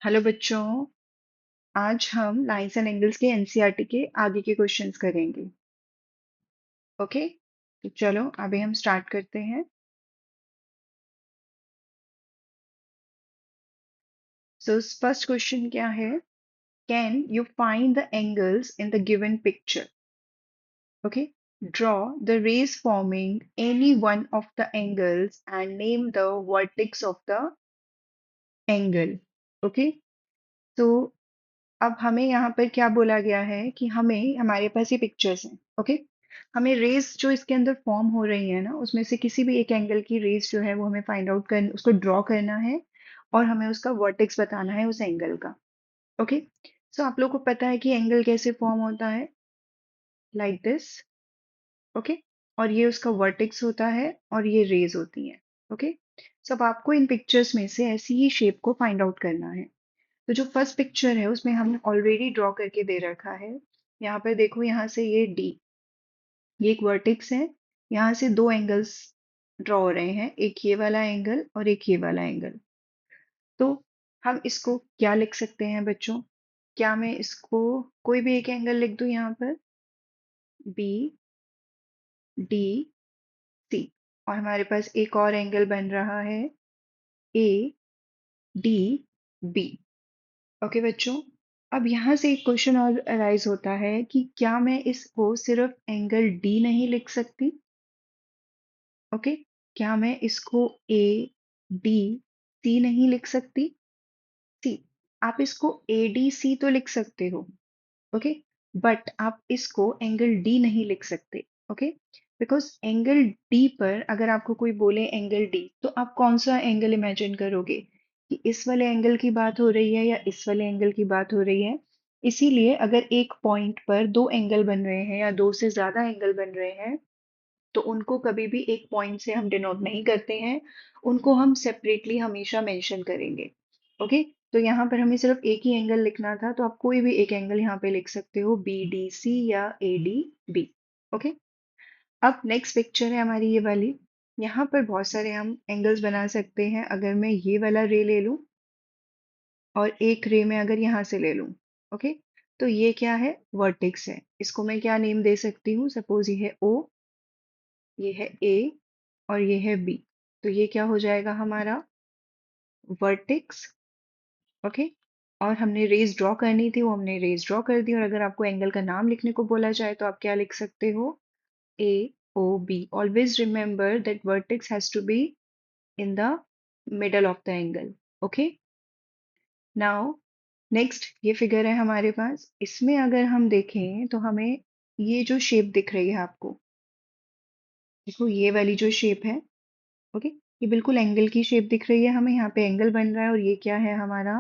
Hello बच्चों। आज हम लाइंस एंड एंगल्स के एनसीईआरटी के आगे के क्वेश्चंस करेंगे। ओके, तो चलो अभी हम स्टार्ट करते हैं। सो फर्स्ट क्वेश्चन क्या है? Can you find the angles in the given picture? Okay, draw the rays forming any one of the angles and name the vertex of the angle. Okay, तो अब हमें यहाँ पर क्या बोला गया है कि हमें हमारे पास ये पिक्चर्स हैं। ओके, हमें रेज जो इसके अंदर फॉर्म हो रही है ना, उसमें से किसी भी एक एंगल की रेज जो है वो हमें फाइंड आउट कर उसको ड्रॉ करना है और हमें उसका वर्टेक्स बताना है उस एंगल का। ओके, सो आप लोग को पता है कि एंगल कैसे फॉर्म होता है, लाइक दिस। ओके, और ये उसका वर्टेक्स होता है और ये रेज होती है। ओके, सो अब आपको इन पिक्चर्स में से ऐसी ही शेप को फाइंड आउट करना है। तो जो फर्स्ट पिक्चर है उसमें हमने ऑलरेडी ड्रॉ करके दे रखा है। यहाँ पर देखो, यहाँ से ये डी, ये एक वर्टेक्स है। यहाँ से दो एंगल्स ड्रॉ हो रहे हैं, एक ये वाला एंगल और एक ये वाला एंगल। तो हम इसको क्या लिख सकते हैं बच्चों? क्या मैं इसको कोई भी एक एंगल लिख दूं यहाँ पर? बी डी सी, और हमारे पास एक और एंगल बन रहा है ए डी बी। ओके बच्चों, अब यहाँ से एक क्वेश्चन और अराइज होता है कि क्या मैं इसको सिर्फ एंगल डी नहीं लिख सकती? ओके, क्या मैं इसको ए डी सी नहीं लिख सकती? सी, आप इसको ए डी सी तो लिख सकते हो। ओके, बट आप इसको एंगल डी नहीं लिख सकते। ओके, बिकॉज एंगल डी पर अगर आपको कोई बोले एंगल डी, तो आप कौन सा एंगल इमेजिन करोगे? कि इस वाले एंगल की बात हो रही है या इस वाले एंगल की बात हो रही है? इसीलिए अगर एक पॉइंट पर दो एंगल बन रहे हैं या दो से ज्यादा एंगल बन रहे हैं, तो उनको कभी भी एक पॉइंट से हम डिनोट नहीं करते हैं, उनको हम सेपरेटली हमेशा मेंशन करेंगे। ओके, तो यहाँ पर हमें सिर्फ एक ही एंगल लिखना था, तो आप कोई भी एक एंगल यहाँ पे लिख सकते हो, बी डी सी या ए डी बी। ओके, अब नेक्स्ट पिक्चर है हमारी ये वाली। यहाँ पर बहुत सारे हम एंगल्स बना सकते हैं। अगर मैं ये वाला रे ले लूँ और एक रे में अगर यहाँ से ले लूँ, ओके, तो ये क्या है? वर्टेक्स है। इसको मैं क्या नेम दे सकती हूँ? सपोज ये है ओ, ये है ए और ये है बी। तो ये क्या हो जाएगा हमारा? वर्टेक्स। ओके, और हमने रेज ड्रॉ करनी थी, वो हमने रेज ड्रॉ कर दी। और अगर आपको एंगल का नाम लिखने को बोला जाए तो आप क्या लिख सकते हो? A O B. Always remember that vertex has to be in the middle of the angle. Okay, now next ये फिगर है हमारे पास। इसमें अगर हम देखें तो हमें ये जो शेप दिख रही है आपको, देखो ये वाली जो शेप है, ओके, ये बिल्कुल एंगल की शेप दिख रही है हमें। यहाँ पे एंगल बन रहा है और ये क्या है हमारा?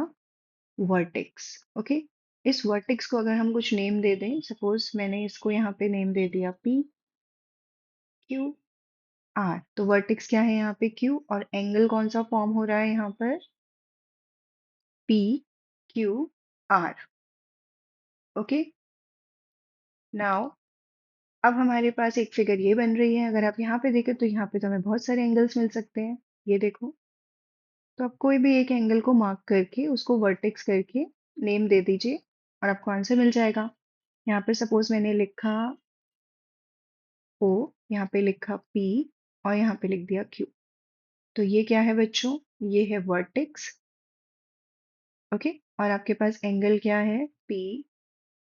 वर्टेक्स। ओके, इस वर्टेक्स को अगर हम कुछ नेम दे दें, सपोज मैंने इसको यहाँ पे नेम दे दिया पी क्यू आर, तो वर्टेक्स क्या है यहाँ पे? क्यू, और एंगल कौन सा फॉर्म हो रहा है यहाँ पर? P Q R. Okay, now अब हमारे पास एक फिगर ये बन रही है। अगर आप यहाँ पे देखें तो यहाँ पे तो हमें बहुत सारे एंगल्स मिल सकते हैं। ये देखो, तो आप कोई भी एक एंगल को मार्क करके उसको वर्टेक्स करके नेम दे दीजिए और आपको आंसर मिल जाएगा। यहाँ पे सपोज मैंने लिखा ओ, यहाँ पे लिखा पी और यहाँ पे लिख दिया क्यू। तो ये क्या है बच्चों? ये है वर्टेक्स। ओके, और आपके पास एंगल क्या है? P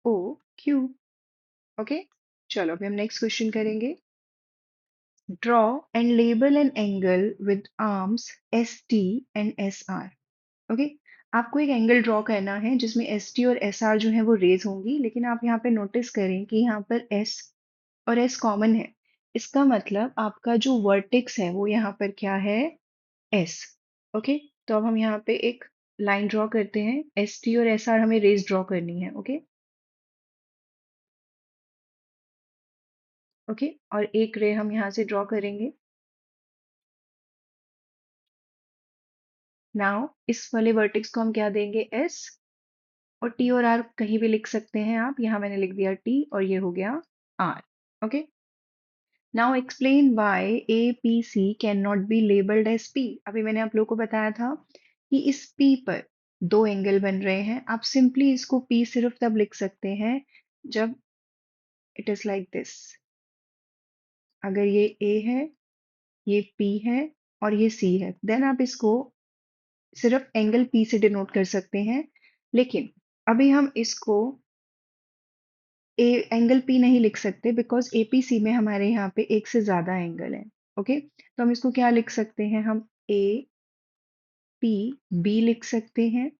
O Q. ओके, चलो अभी हम नेक्स्ट क्वेश्चन करेंगे। Draw and label an angle with arms S T and S R. Okay, आपको एक एंगल ड्रॉ करना है जिसमें एस टी और एस आर जो है वो रेज होंगी, लेकिन आप यहाँ पे नोटिस करें कि यहाँ पर एस और एस कॉमन है। इसका मतलब आपका जो वर्टेक्स है वो यहाँ पर क्या है? एस। ओके, तो अब हम यहाँ पे एक लाइन ड्रॉ करते हैं। एस टी और एस आर हमें रेज ड्रॉ करनी है। ओके, ओके, और एक रे हम यहाँ से ड्रॉ करेंगे। नाउ इस वाले वर्टेक्स को हम क्या देंगे? एस, और टी और आर कहीं भी लिख सकते हैं आप। यहाँ मैंने लिख दिया टी और ये हो गया R. Okay, now explain why A P C can not be labelled as P. अभी मैंने आप लोगों को बताया था कि इस पी पर दो एंगल बन रहे हैं। आप सिंपली इसको P सिर्फ तब लिख सकते हैं जब इट इज लाइक दिस। अगर ये A है, ये P है और ये C है, देन आप इसको सिर्फ एंगल P से डिनोट कर सकते हैं। लेकिन अभी हम इसको एंगल P नहीं लिख सकते बिकॉज APC में हमारे यहाँ पे एक से ज्यादा एंगल है। ओके, तो हम इसको क्या लिख सकते हैं? हम APB लिख सकते हैं।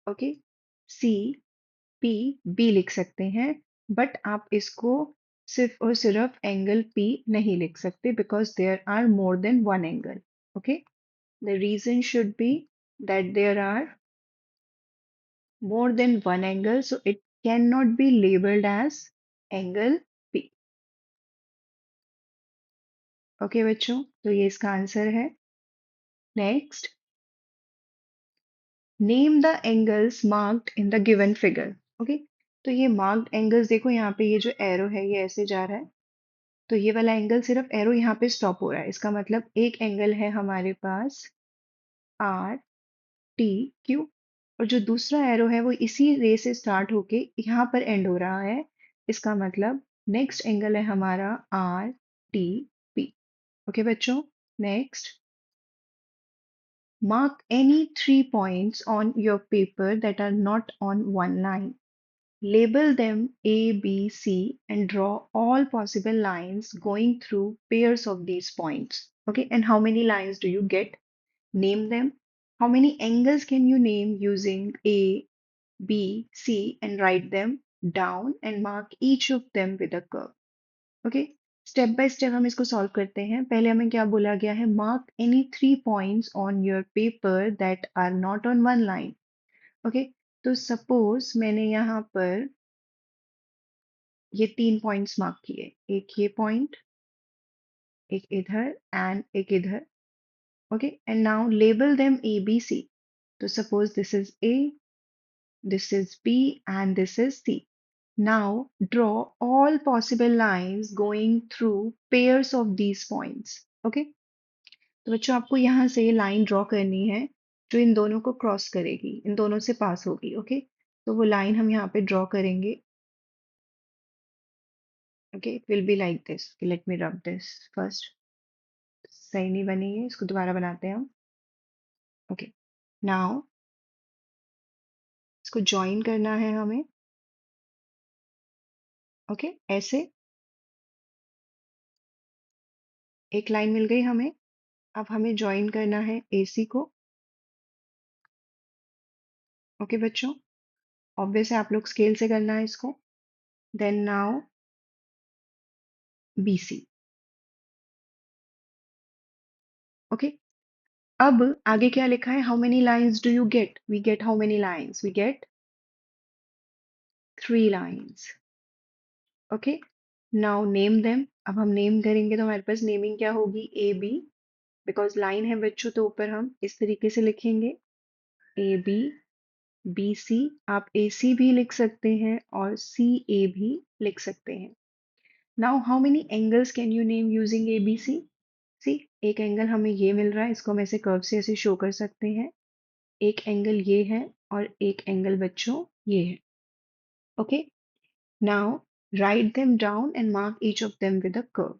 ओके, CPB लिख सकते हैं। बट आप इसको सिर्फ और सिर्फ एंगल P नहीं लिख सकते because there are more than one angle. Okay, the reason should be that there are more than one angle, so it cannot be labeled as angle P. Okay बच्चों, तो ये इसका आंसर है। Next, name the angles marked in the given figure. Okay, तो ये marked angles देखो, यहाँ पे ये जो एरो है ये ऐसे जा रहा है, तो ये वाला एंगल सिर्फ एरो यहाँ पे स्टॉप हो रहा है। इसका मतलब एक एंगल है हमारे पास आर टी क्यू, और जो दूसरा एरो है वो इसी रे से स्टार्ट होके यहाँ पर एंड हो रहा है। इसका मतलब नेक्स्ट एंगल है हमारा आर टी पी। ओके बच्चों, next, mark any 3 points on your paper that are not on one line. Label them A, B, C and draw all possible lines going through pairs of these points. Okay, and how many lines do you get? Name them. How many angles can you name using A, B, C and write them down and mark each of them with a curve. Okay, step by step हम इसको solve करते हैं। पहले हमें क्या बोला गया है? Mark any 3 points on your paper that are not on one line. Okay, तो सपोज मैंने यहाँ पर ये 3 पॉइंट्स मार्क किए, एक ये पॉइंट, एक इधर एंड एक इधर। Okay, and now label them A B C. तो suppose this is A, this is B and this is C. Now draw all possible lines going through pairs of these points. Okay? तो बच्चों आपको यहाँ से line draw करनी है जो इन दोनों को क्रॉस करेगी, इन दोनों से पास होगी। ओके, तो वो लाइन हम यहाँ पे ड्रॉ करेंगे। Okay, it will be like this. Let me rub this first. सही नहीं बनी है, इसको दोबारा बनाते हैं हम। ओके, नाउ इसको ज्वाइन करना है हमें। ओके, ऐसे एक लाइन मिल गई हमें। अब हमें ज्वाइन करना है AC को। ओके बच्चों, ऑब्वियस है आप लोग स्केल से करना है इसको। Then now BC। ओके, अब आगे क्या लिखा है? How many lines do you get? We get how many lines? We get 3 lines. Okay, now name them. अब हम नेम करेंगे तो हमारे पास नेमिंग क्या होगी? AB, बिकॉज लाइन है बच्चों तो ऊपर हम इस तरीके से लिखेंगे AB BC। आप AC भी लिख सकते हैं और CA भी लिख सकते हैं। Now how many angles can you name using ABC? सी, एक एंगल हमें ये मिल रहा है, इसको हम ऐसे कर्व से ऐसे शो कर सकते हैं। एक एंगल ये है और एक एंगल बच्चों ये है। Okay, now write them down and mark each of them with a curve.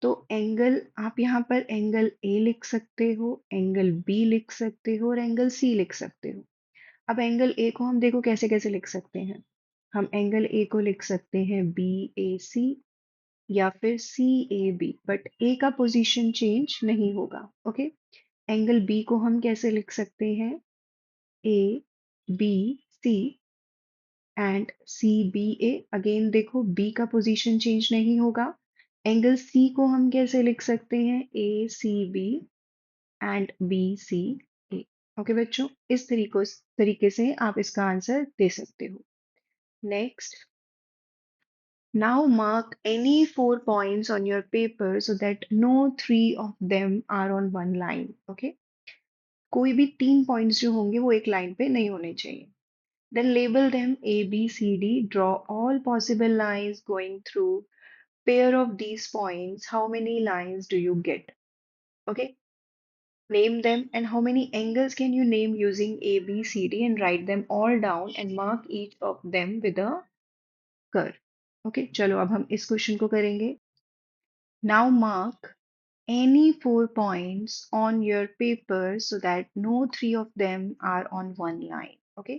तो एंगल, आप यहाँ पर एंगल ए लिख सकते हो, एंगल बी लिख सकते हो और एंगल सी लिख सकते हो। अब एंगल ए को हम देखो कैसे कैसे लिख सकते हैं। हम एंगल ए को लिख सकते हैं BAC या फिर CAB, बट ए का पोजीशन चेंज नहीं होगा। ओके, एंगल बी को हम कैसे लिख सकते हैं? ABC and CBA। अगेन देखो बी का पोजीशन चेंज नहीं होगा। एंगल सी को हम कैसे लिख सकते हैं? ACB and BCA। ओके बच्चों, इस तरीके से आप इसका आंसर दे सकते हो। Next, now mark any 4 points on your paper so that no three of them are on one line. Okay, कोई भी 3 पॉइंट्स जो होंगे वो एक लाइन पे नहीं होने चाहिए। Then label them A, B, C, D. Draw all possible lines going through pair of these points. How many lines do you get? Okay, Name them and how many angles can you name using A, B, C, D and write them all down and mark each of them with a curve. Okay, चलो अब हम इस question को करेंगे. Now mark any 4 points on your paper so that no three of them are on one line. Okay,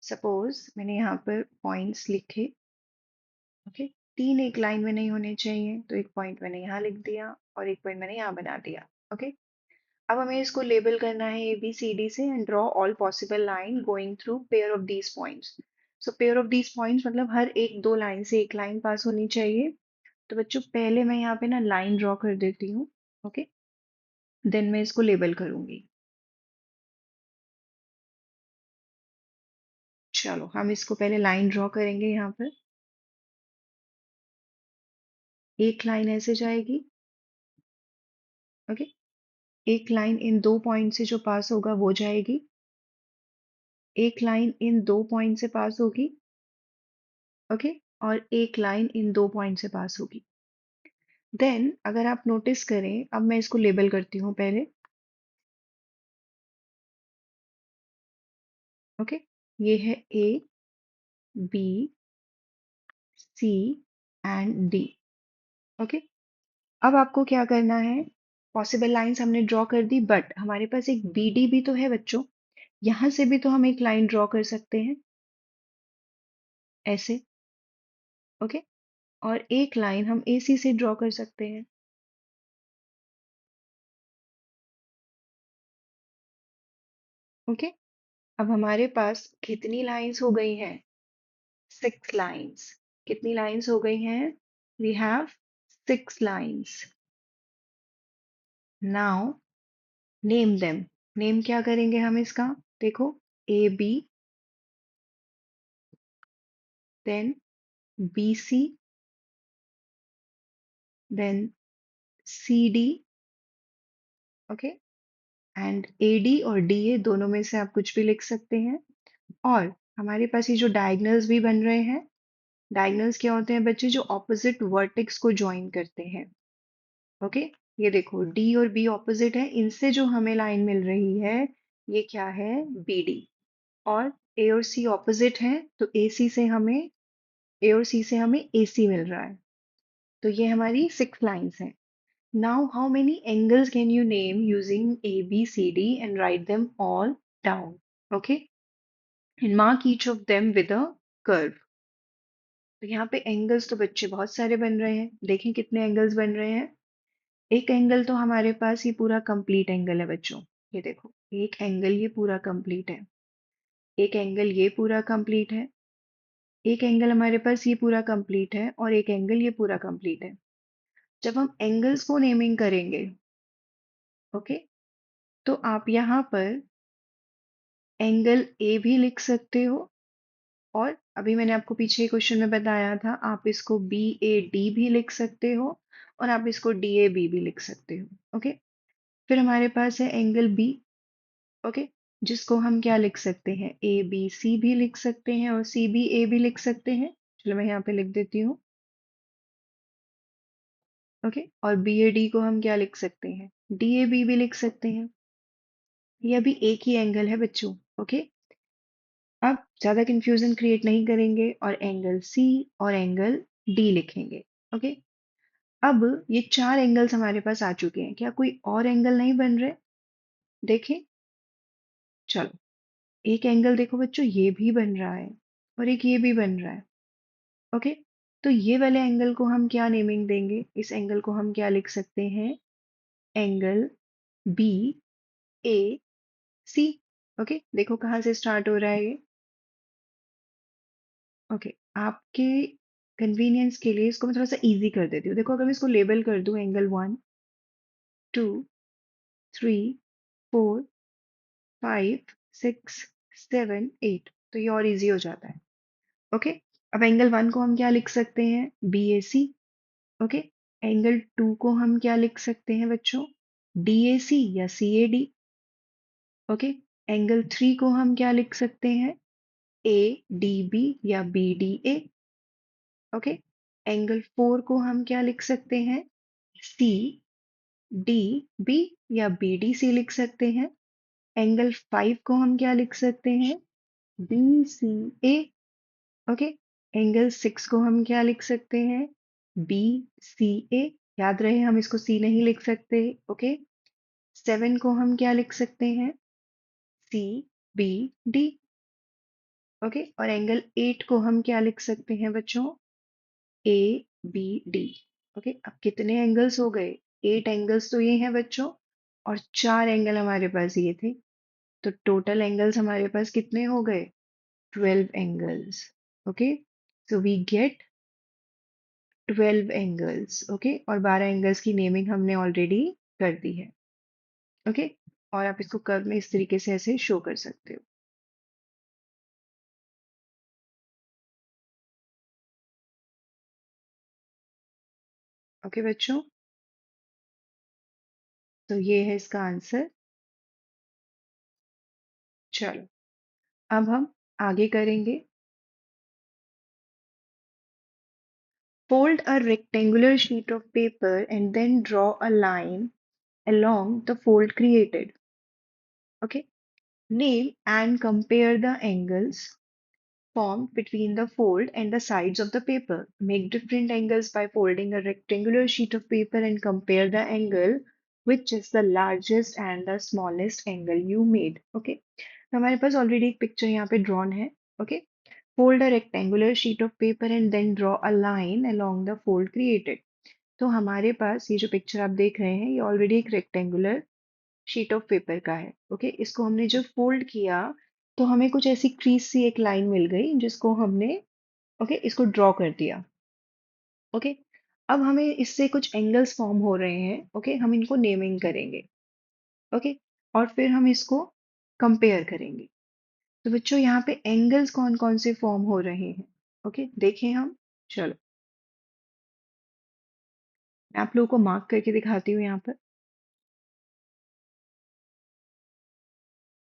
suppose मैंने यहाँ पर points लिखे. Okay, तीन एक लाइन में नहीं होने चाहिए तो एक पॉइंट मैंने यहाँ लिख दिया और एक पॉइंट मैंने यहाँ बना दिया. ओके, अब हमें इसको लेबल करना है ए बी सी डी से and draw all possible line going through pair of these points. So pair of these points मतलब हर एक दो लाइन से एक लाइन पास होनी चाहिए. तो बच्चों पहले मैं यहाँ पे ना लाइन ड्रॉ कर देती हूँ. ओके, देन मैं इसको लेबल करूंगी. चलो हम इसको पहले लाइन ड्रॉ करेंगे. यहाँ पर एक लाइन ऐसे जाएगी. ओके, एक लाइन इन दो पॉइंट से जो पास होगा वो जाएगी. एक लाइन इन दो पॉइंट से पास होगी. ओके, और एक लाइन इन दो पॉइंट से पास होगी. देन अगर आप नोटिस करें, अब मैं इसको लेबल करती हूँ पहले. ओके, ये है A B C and D. Okay, अब आपको क्या करना है, पॉसिबल लाइंस हमने ड्रॉ कर दी बट हमारे पास एक बी डी भी तो है बच्चों. यहां से भी तो हम एक लाइन ड्रॉ कर सकते हैं ऐसे. ओके, और एक लाइन हम ए सी से ड्रॉ कर सकते हैं. ओके, अब हमारे पास कितनी लाइंस हो गई हैं, 6 lines. कितनी लाइंस हो गई हैं, we have 6 lines. Now name them. Name क्या करेंगे हम इसका, देखो, A B, then B C, then C D. Okay, and A D और डी ए दोनों में से आप कुछ भी लिख सकते हैं. और हमारे पास ये जो डायगनल्स भी बन रहे हैं, डायगनल्स क्या होते हैं बच्चे, जो ऑपोजिट वर्टेक्स को ज्वाइन करते हैं. ओके, ये देखो डी और बी ऑपोजिट है, इनसे जो हमें लाइन मिल रही है ये क्या है, बी डी. और ए और सी ऑपोजिट हैं तो ए सी से हमें, ए और सी से हमें ए सी मिल रहा है. तो ये हमारी 6 lines हैं. Now how many angles can you name using A, B, C, D and write them all down? Okay, and mark each of them with a curve. तो यहाँ पे एंगल्स तो बच्चे बहुत सारे बन रहे हैं. देखें कितने एंगल्स बन रहे हैं. एक एंगल तो हमारे पास ये पूरा कंप्लीट एंगल है बच्चों. ये देखो, एक एंगल ये पूरा कंप्लीट है. एक एंगल ये पूरा कंप्लीट है. एक एंगल हमारे पास ये पूरा कंप्लीट है और एक एंगल ये पूरा कंप्लीट है. जब हम एंगल्स को नेमिंग करेंगे, ओके, तो आप यहाँ पर एंगल ए भी लिख सकते हो. और अभी मैंने आपको पीछे क्वेश्चन में बताया था, आप इसको बी ए डी भी लिख सकते हो और आप इसको डी ए बी भी लिख सकते हो. ओके, फिर हमारे पास है एंगल बी. ओके, जिसको हम क्या लिख सकते हैं, ए बी सी भी लिख सकते हैं और सी बी ए भी लिख सकते हैं. चलो मैं यहाँ पे लिख देती हूँ. ओके, और बी ए डी को हम क्या लिख सकते हैं, डी ए बी भी लिख सकते हैं. ये अभी एक ही एंगल है बच्चों. ओके, अब ज्यादा कंफ्यूजन क्रिएट नहीं करेंगे और एंगल सी और एंगल डी लिखेंगे. ओके, अब ये 4 एंगल्स हमारे पास आ चुके हैं. क्या कोई और एंगल नहीं बन रहे, देखें. चलो, एक एंगल देखो बच्चों, ये भी बन रहा है और एक ये भी बन रहा है. ओके, तो ये वाले एंगल को हम क्या नेमिंग देंगे, इस एंगल को हम क्या लिख सकते हैं, एंगल बी ए सी. ओके, देखो कहाँ से स्टार्ट हो रहा है ये. ओके, आपके कन्वीनियंस के लिए इसको मैं थोड़ा सा इजी कर देती हूँ. देखो अगर मैं इसको लेबल कर दूं, एंगल 1 2 3 4 5 6 7 8, तो ये और इजी हो जाता है. ओके, अब एंगल 1 को हम क्या लिख सकते हैं, बी ए सी. ओके, एंगल 2 को हम क्या लिख सकते हैं बच्चों, डी ए सी या C A D. Okay, angle 3 को हम क्या लिख सकते हैं, ए डी बी या B D A. Okay, angle 4 को हम क्या लिख सकते हैं, सी डी बी या बी डी सी लिख सकते हैं। एंगल 5 को हम क्या लिख सकते हैं? बी सी ए। ओके। एंगल 6 को हम क्या लिख सकते हैं? बी सी ए। याद रहे हम इसको सी नहीं लिख सकते। ओके। 7 को हम क्या लिख सकते हैं? C B D. ओके। और एंगल 8 को हम क्या लिख सकते हैं बच्चों? A B D. ओके। अब कितने एंगल्स हो गए? 8 एंगल्स तो ये हैं बच्चों, और 4 एंगल हमारे पास ये थे। तो टोटल एंगल्स हमारे पास कितने हो गए? 12 angles. Okay. So we get 12 angles. Okay. और 12 एंगल्स की नेमिंग हमने ऑलरेडी कर दी है। ओके। और आप इसको कर्व में इस तरीके से ऐसे शो कर सकते हो। ओके बच्चों, तो ये है इसका आंसर। चलो, अब हम आगे करेंगे। Fold a rectangular sheet of paper and then draw a line along the fold created. Okay. Name and compare the angles formed between the fold and the sides of the paper. Make different angles by folding a rectangular sheet of paper and compare the angle which is the largest and the smallest angle you made. Okay. तो हमारे पास already एक picture यहाँ पे drawn है. Okay. Fold a rectangular sheet of paper and then draw a line along the fold created. तो हमारे पास ये जो पिक्चर आप देख रहे हैं ये ऑलरेडी एक रेक्टेंगुलर शीट ऑफ पेपर का है। ओके। इसको हमने जब फोल्ड किया तो हमें कुछ ऐसी क्रीज सी एक लाइन मिल गई जिसको हमने इसको ड्रॉ कर दिया। ओके। अब हमें इससे कुछ एंगल्स फॉर्म हो रहे हैं। ओके। हम इनको नेमिंग करेंगे। ओके। और फिर हम इसको कंपेयर करेंगे। तो बच्चों यहाँ पे एंगल्स कौन कौन से फॉर्म हो रहे हैं? ओके, देखें हम। चलो, मैं आप लोगों को मार्क करके दिखाती हूँ यहाँ पर।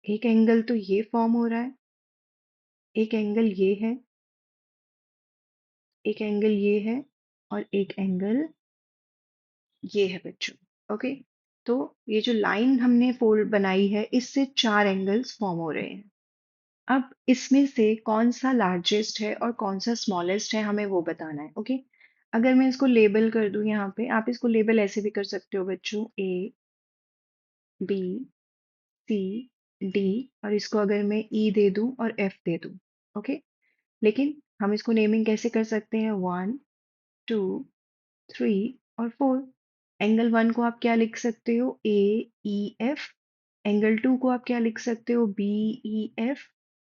एक एंगल तो ये फॉर्म हो रहा है, एक एंगल ये है, एक एंगल ये है, और एक एंगल ये है बच्चों। ओके। तो ये जो लाइन हमने फोल्ड बनाई है इससे 4 एंगल्स फॉर्म हो रहे हैं। अब इसमें से कौन सा लार्जेस्ट है और कौन सा स्मॉलेस्ट है हमें वो बताना है। ओके। अगर मैं इसको लेबल कर दूं यहाँ पे, आप इसको लेबल ऐसे भी कर सकते हो बच्चों, ए बी सी डी, और इसको अगर मैं ई दे दूं और एफ दे दूं। ओके। लेकिन हम इसको नेमिंग कैसे कर सकते हैं? 1 2 3 और 4। एंगल 1 को आप क्या लिख सकते हो? ए ई एफ। एंगल 2 को आप क्या लिख सकते हो? B E F.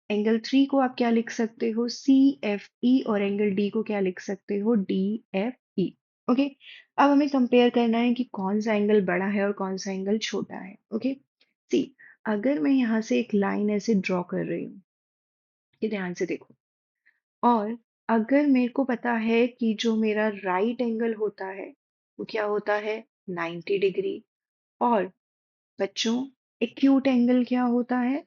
एंगल 3 को आप क्या लिख सकते हो? C F E. और एंगल डी को क्या लिख सकते हो? D F E. ओके। अब हमें कंपेयर करना है कि कौन सा एंगल बड़ा है और कौन सा एंगल छोटा है। ओके। सी, अगर मैं यहाँ से एक लाइन ऐसे ड्रॉ कर रही हूँ, ये ध्यान से देखो, और अगर मेरे को पता है कि जो मेरा राइट एंगल होता है वो क्या होता है? 90 डिग्री। और बच्चों, एक्यूट एंगल क्या होता है?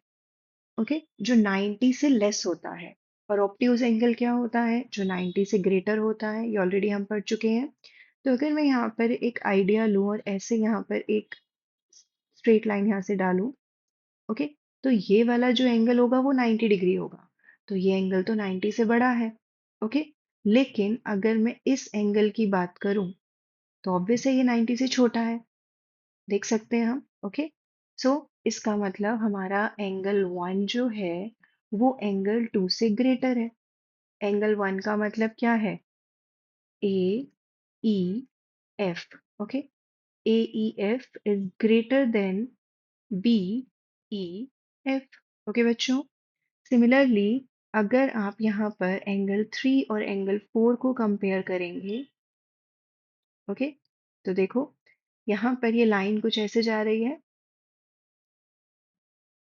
ओके, जो 90 से लेस होता है। और ऑब्ट्यूज एंगल क्या होता है? जो 90 से ग्रेटर होता है। ये ऑलरेडी हम पढ़ चुके हैं। तो अगर मैं यहाँ पर एक आइडिया लूँ और ऐसे यहाँ पर एक स्ट्रेट लाइन यहाँ से डालूं, ओके, तो ये वाला जो एंगल होगा वो 90 डिग्री होगा। तो ये एंगल तो 90 से बड़ा है। ओके। लेकिन अगर मैं इस एंगल की बात करूं तो ऑब्वियस है ये 90 से छोटा है। देख सकते हैं हम। ओके। सो इसका मतलब हमारा एंगल 1 जो है वो एंगल 2 से ग्रेटर है। एंगल 1 का मतलब क्या है? A E F. Okay. A E F is greater than B E F. Okay बच्चों, सिमिलरली अगर आप यहाँ पर एंगल 3 और एंगल 4 को कंपेयर करेंगे, ओके, तो देखो यहाँ पर ये लाइन कुछ ऐसे जा रही है।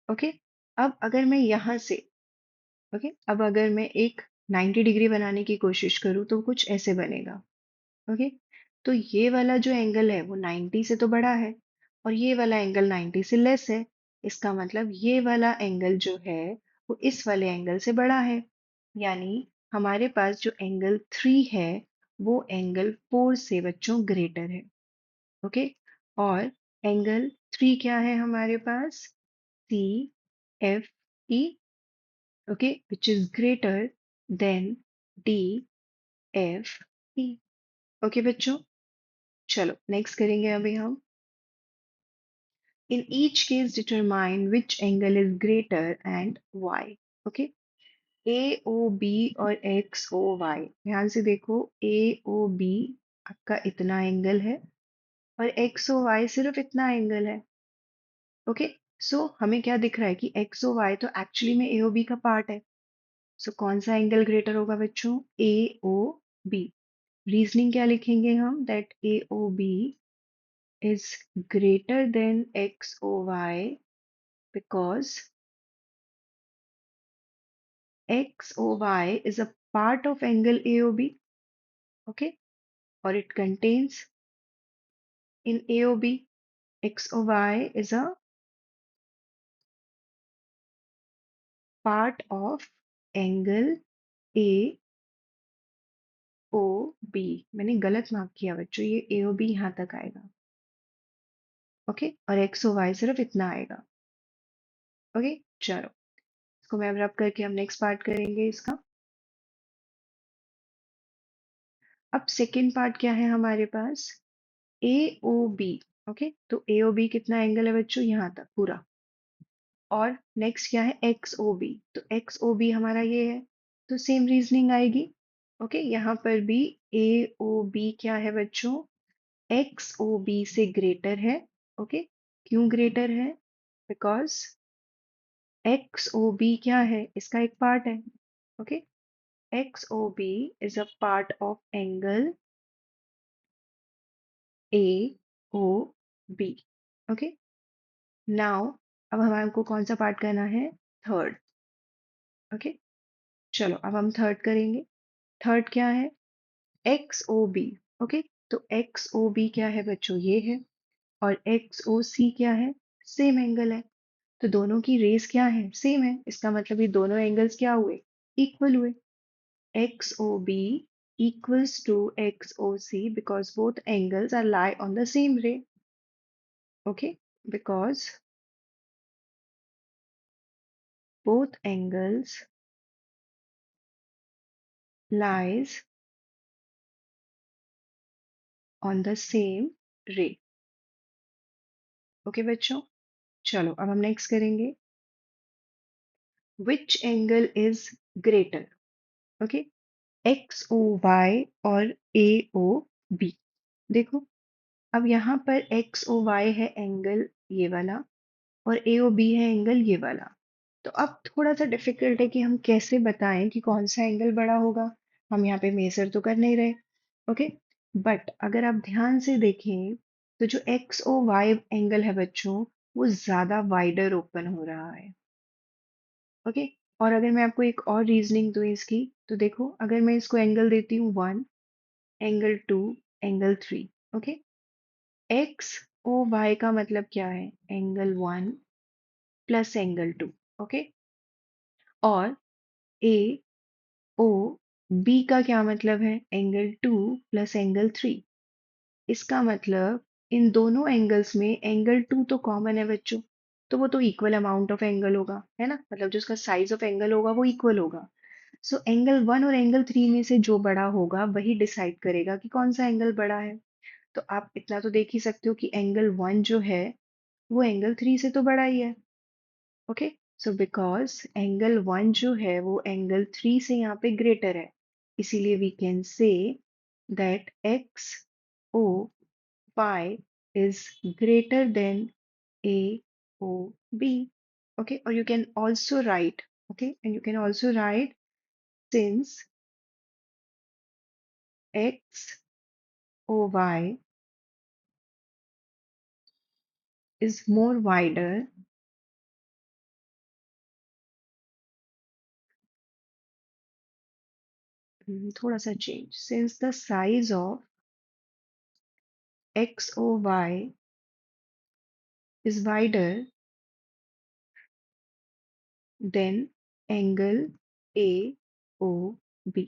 ओके। अब अगर मैं यहाँ से, ओके, अब अगर मैं एक 90 डिग्री बनाने की कोशिश करूँ तो कुछ ऐसे बनेगा। ओके। तो ये वाला जो एंगल है वो 90 से तो बड़ा है, और ये वाला एंगल 90 से लेस है। इसका मतलब ये वाला एंगल जो है वो इस वाले एंगल से बड़ा है। यानी हमारे पास जो एंगल 3 है वो एंगल 4 से बच्चों ग्रेटर है। ओके। और एंगल 3 क्या है हमारे पास? C F E, okay, which is greater than D F E. Okay बच्चों, चलो नेक्स्ट करेंगे अभी हम। In each case, determine which angle is greater and why. Okay, AOB और XOY, ध्यान से देखो, AOB आपका इतना एंगल है और XOY सिर्फ इतना एंगल है। ओके, सो हमें क्या दिख रहा है कि XOY तो एक्चुअली में AOB का पार्ट है। सो कौन सा एंगल ग्रेटर होगा बच्चों? AOB। रीजनिंग क्या लिखेंगे हम? That AOB is greater than XOY because XOY is a part of angle AOB, okay, or it contains in AOB. XOY is a part of angle AOB। मैंने गलत mark किया बच्चों, ये AOB यहाँ तक आएगा, ओके, और XOY सिर्फ इतना आएगा। ओके, चलो इसको मैं रब करके हम नेक्स्ट पार्ट करेंगे इसका। अब सेकेंड पार्ट क्या है हमारे पास? AOB। ओके, तो AOB कितना एंगल है बच्चों? यहाँ तक पूरा। और नेक्स्ट क्या है? XOB। तो XOB हमारा ये है, तो सेम रीजनिंग आएगी। ओके, यहाँ पर भी AOB क्या है बच्चों? XOB से ग्रेटर है। ओके, क्यों ग्रेटर है? बिकॉज XOB क्या है? इसका एक पार्ट है। Okay, XOB is a part of angle AOB। Okay, now अब हमारे को कौन सा पार्ट करना है? थर्ड। ओके, चलो अब हम थर्ड करेंगे। थर्ड क्या है? X O B. ओके, तो एक्स ओ बी क्या है बच्चों? ये है। और एक्स ओ सी क्या है? सेम एंगल है। तो दोनों की रेस क्या है? सेम है। इसका मतलब ये दोनों एंगल्स क्या हुए? इक्वल हुए। X O B equals to XOC because both angles are lie on the same ray. Okay, because both angles lies on the same ray. Okay बच्चों, चलो अब हम नेक्स्ट करेंगे। Which angle is greater? Okay, X O Y और A O B. देखो, अब यहाँ पर एक्स ओ वाई है एंगल ये वाला, और ए ओ बी है एंगल ये वाला। तो अब थोड़ा सा डिफिकल्ट है कि हम कैसे बताएं कि कौन सा एंगल बड़ा होगा। हम यहाँ पे मेजर तो कर नहीं रहे। ओके, बट अगर आप ध्यान से देखें तो जो एक्स ओ वाई एंगल है बच्चों, वो ज्यादा वाइडर ओपन हो रहा है। ओके, और अगर मैं आपको एक और रीजनिंग दूं इसकी, तो देखो, अगर मैं इसको एंगल देती हूँ 1, angle 2, angle 3। Okay, X O Y का मतलब क्या है? Angle 1 plus angle 2। ओके, और ए ओ बी का क्या मतलब है? Angle 2 plus angle 3। इसका मतलब इन दोनों एंगल्स में एंगल 2 तो कॉमन है बच्चों, तो वो तो इक्वल अमाउंट ऑफ एंगल होगा, है ना? मतलब जो उसका साइज ऑफ एंगल होगा वो इक्वल होगा। सो एंगल 1 और एंगल 3 में से जो बड़ा होगा वही डिसाइड करेगा कि कौन सा एंगल बड़ा है। तो आप इतना तो देख ही सकते हो कि एंगल 1 जो है वो एंगल 3 से तो बड़ा ही है। ओके, सो बिकॉज एंगल 1 जो है वो एंगल 3 से यहाँ पे ग्रेटर है, इसीलिए we can say that X O Y is greater than A O B. Okay, or you can also write, okay, and you can also write, since x o y is more wider, थोड़ा सा change, since the size of x o y is wider than angle a o b,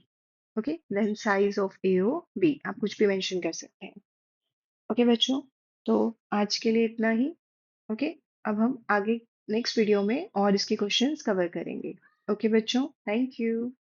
okay, then size of a o b, आप कुछ भी mention कर सकते हैं। Okay बच्चों, तो आज के लिए इतना ही। ओके, अब हम आगे नेक्स्ट वीडियो में और इसके क्वेश्चंस कवर करेंगे। ओके बच्चों, थैंक यू।